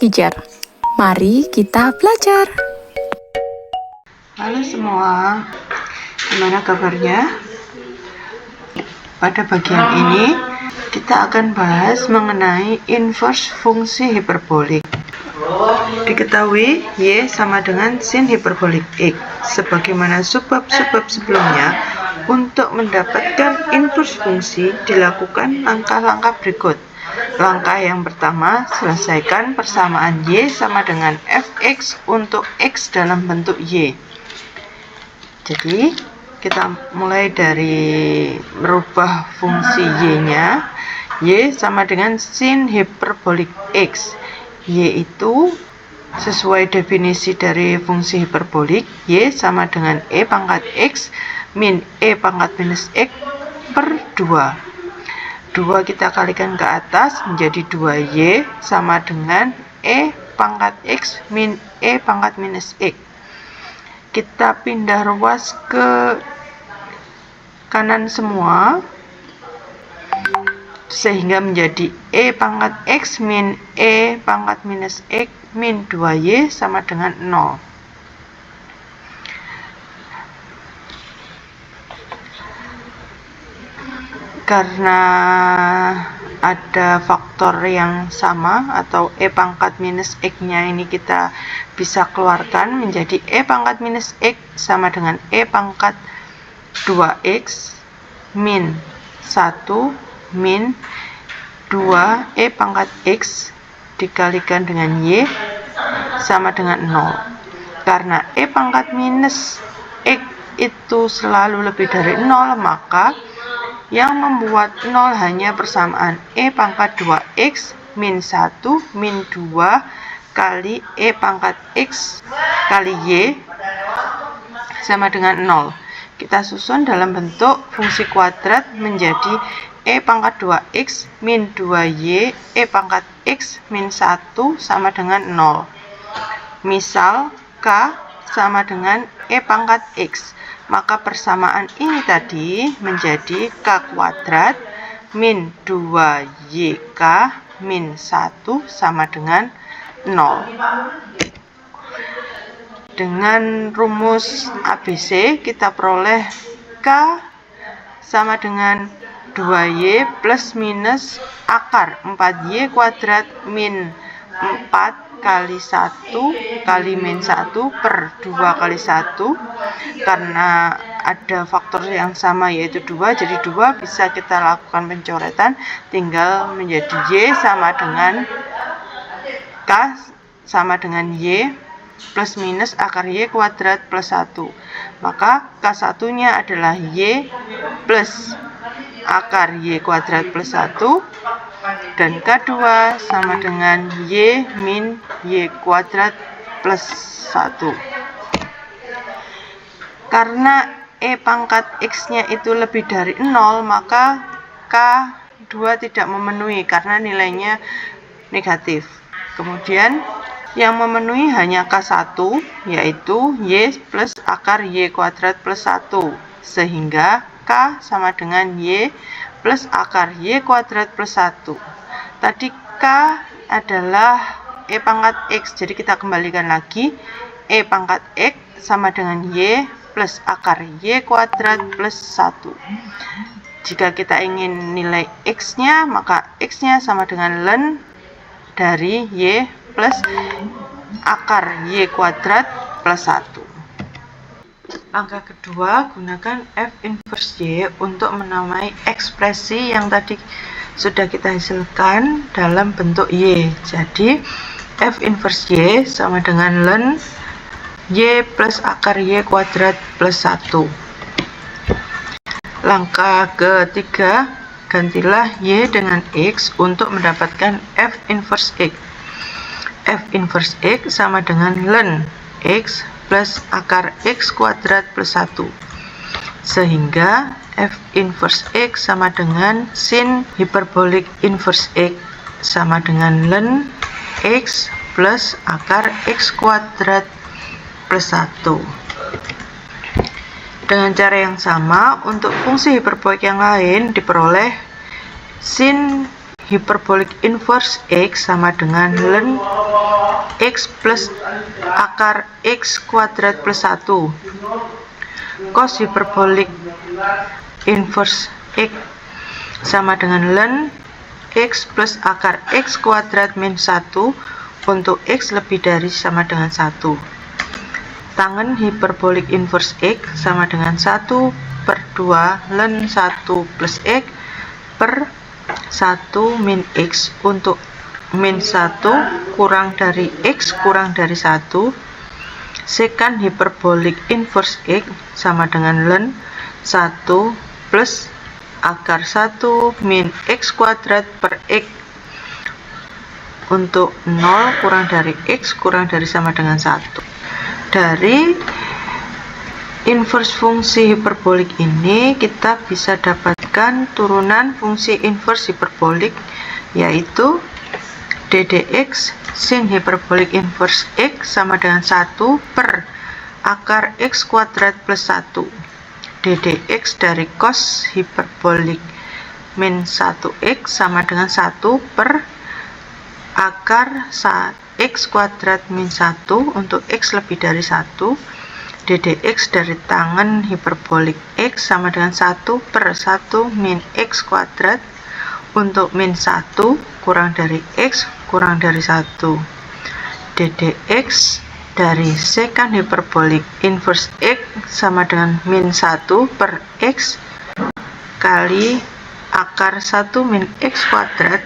Integer. Mari kita belajar. Halo semua, gimana kabarnya? Pada bagian ini kita akan bahas mengenai inverse fungsi hiperbolik. Diketahui Y sama dengan sin hiperbolik X. Sebagaimana subbab-subbab sebelumnya, untuk mendapatkan inverse fungsi dilakukan langkah-langkah berikut. Langkah yang pertama, selesaikan persamaan Y sama dengan fx untuk X dalam bentuk Y. Jadi kita mulai dari merubah fungsi Y-nya. Y sama dengan sin hiperbolik X. Y itu sesuai definisi dari fungsi hiperbolik, Y sama dengan E pangkat X min E pangkat minus X per 2. 2 kita kalikan ke atas menjadi 2Y sama dengan E pangkat X min E pangkat minus X. Kita pindah ruas ke kanan semua sehingga menjadi E pangkat X min E pangkat minus X min 2Y sama dengan 0. Karena ada faktor yang sama atau E pangkat minus X-nya ini kita bisa keluarkan menjadi E pangkat minus X sama dengan E pangkat 2X min 1 min 2 E pangkat X dikalikan dengan Y sama dengan 0. Karena E pangkat minus X itu selalu lebih dari 0, maka yang membuat 0 hanya persamaan E pangkat 2X min 1 min 2 kali E pangkat X kali Y sama dengan 0. Kita susun dalam bentuk fungsi kuadrat menjadi E pangkat 2X min 2Y E pangkat X min 1 sama dengan 0. Misal K sama dengan E pangkat X. Maka persamaan ini tadi menjadi K kuadrat min 2YK min 1 sama dengan 0. Dengan rumus ABC kita peroleh K sama dengan 2Y plus minus akar 4Y kuadrat min 4 kali 1 kali min 1 per 2 kali 1. Karena ada faktor yang sama yaitu 2, jadi 2 bisa kita lakukan pencoretan, tinggal menjadi Y sama dengan K sama dengan Y plus minus akar Y kuadrat plus 1. Maka K1 nya adalah Y plus akar Y kuadrat plus 1 dan K2 sama dengan Y min Y kuadrat plus 1. Karena E pangkat X nya itu lebih dari 0, maka K2 tidak memenuhi karena nilainya negatif. Kemudian yang memenuhi hanya K1 yaitu Y plus akar Y kuadrat plus 1, sehingga K sama dengan Y plus akar Y kuadrat plus 1. Tadi K adalah E pangkat X, jadi kita kembalikan lagi. E pangkat X sama dengan Y plus akar Y kuadrat plus 1. Jika kita ingin nilai X nya, maka X nya sama dengan ln dari Y plus akar Y kuadrat plus 1. Langkah kedua, gunakan F inverse Y untuk menamai ekspresi yang tadi sudah kita hasilkan dalam bentuk Y. Jadi F inverse Y sama dengan ln Y plus akar Y kuadrat plus 1. Langkah ketiga, gantilah Y dengan X untuk mendapatkan F inverse X. F inverse X sama dengan ln X plus akar X kuadrat plus 1, sehingga F inverse X sama dengan sin hiperbolik inverse X sama dengan ln X plus akar X kuadrat plus 1. Dengan cara yang sama, untuk fungsi hiperbolik yang lain diperoleh sin hiperbolik inverse X sama dengan ln X plus akar X kuadrat plus 1. Cos hiperbolik inverse X sama dengan ln X plus akar X kuadrat min 1 untuk X lebih dari sama dengan 1. Tangen hiperbolik inverse X sama dengan 1/2 ln 1 plus X per 1 min X untuk min 1 kurang dari X kurang dari 1. Sekan hiperbolik inverse X sama dengan ln 1 plus akar 1 min X kuadrat per X untuk 0 kurang dari X kurang dari sama dengan 1. Dari inverse fungsi hiperbolik ini kita bisa dapatkan turunan fungsi inverse hiperbolik, yaitu ddx sin hiperbolik inverse X sama dengan 1 per akar X kuadrat plus 1. ddx dari cos hiperbolik min 1x sama dengan 1 per akar X kuadrat min 1 untuk X lebih dari 1. ddx dari tangen hiperbolik X sama dengan 1 per 1 min X kuadrat untuk min 1 kurang dari X kurang dari 1. ddx dari sekan hiperbolik inverse X sama dengan min 1 per X kali akar 1 min X kuadrat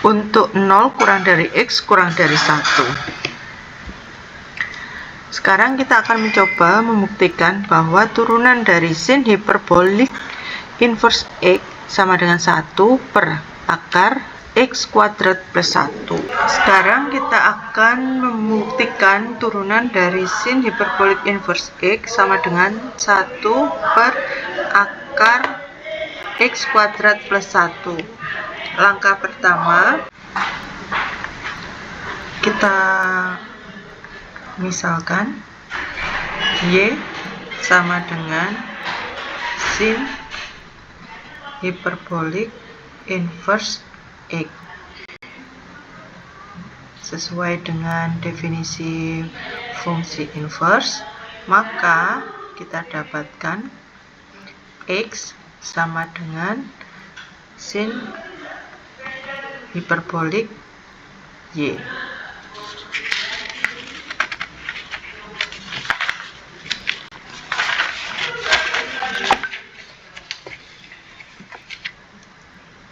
untuk 0 kurang dari X kurang dari 1. Sekarang kita akan mencoba membuktikan bahwa turunan dari sin hiperbolik inverse X sama dengan 1 per akar X kuadrat plus 1. Sekarang kita akan membuktikan turunan dari sin hiperbolik inverse X sama dengan 1 per akar X kuadrat plus 1. Langkah pertama, kita misalkan Y sama dengan sin hiperbolik inverse X. Sesuai dengan definisi fungsi inverse, maka kita dapatkan X sama dengan sin hiperbolik Y.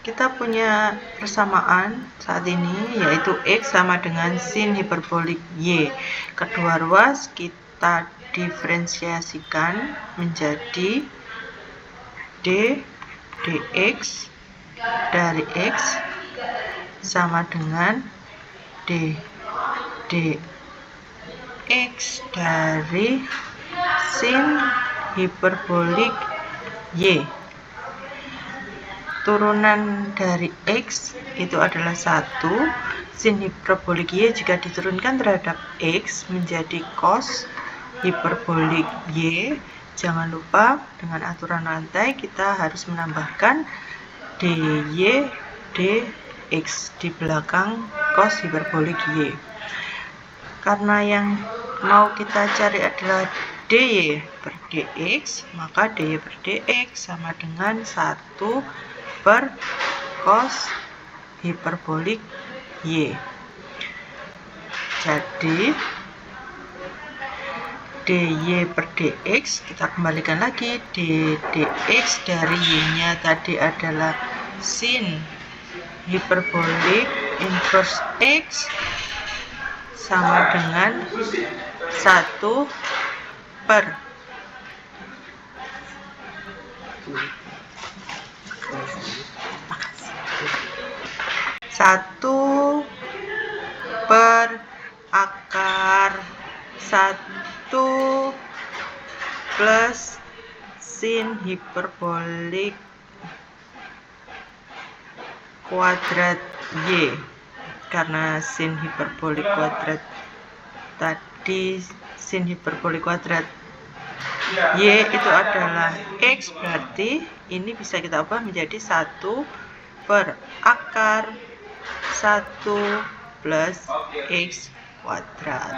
Kita punya persamaan saat ini, yaitu X sama dengan sin hiperbolik Y. Kedua ruas kita diferensiasikan menjadi dx dari X sama dengan dx dari sin hiperbolik Y. Turunan dari X itu adalah 1. Sin hiperbolik Y jika diturunkan terhadap X menjadi cos hiperbolik Y. Jangan lupa dengan aturan rantai kita harus menambahkan dy dx di belakang cos hiperbolik Y. Karena yang mau kita cari adalah dy per dx, maka dy per dx sama dengan 1 per cos hiperbolik Y. Jadi dy per dx kita kembalikan lagi, dx dari y-nya tadi adalah sin hiperbolik inverse X sama dengan 1 per 1 per akar 1 plus sin hiperbolik kuadrat Y. Karena sin hiperbolik kuadrat tadi sin hiperbolik kuadrat Y itu adalah X, berarti ini bisa kita ubah menjadi 1 per akar 1 plus X kuadrat.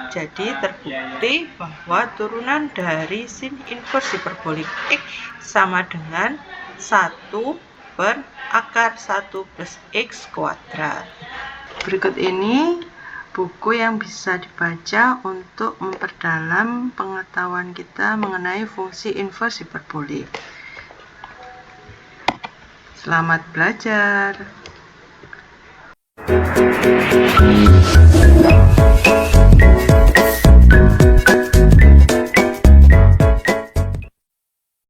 Jadi terbukti bahwa turunan dari sin inverse hiperbolik X sama dengan 1 per akar 1 plus X kuadrat. Berikut ini buku yang bisa dibaca untuk memperdalam pengetahuan kita mengenai fungsi inverse hiperbolik. Selamat belajar.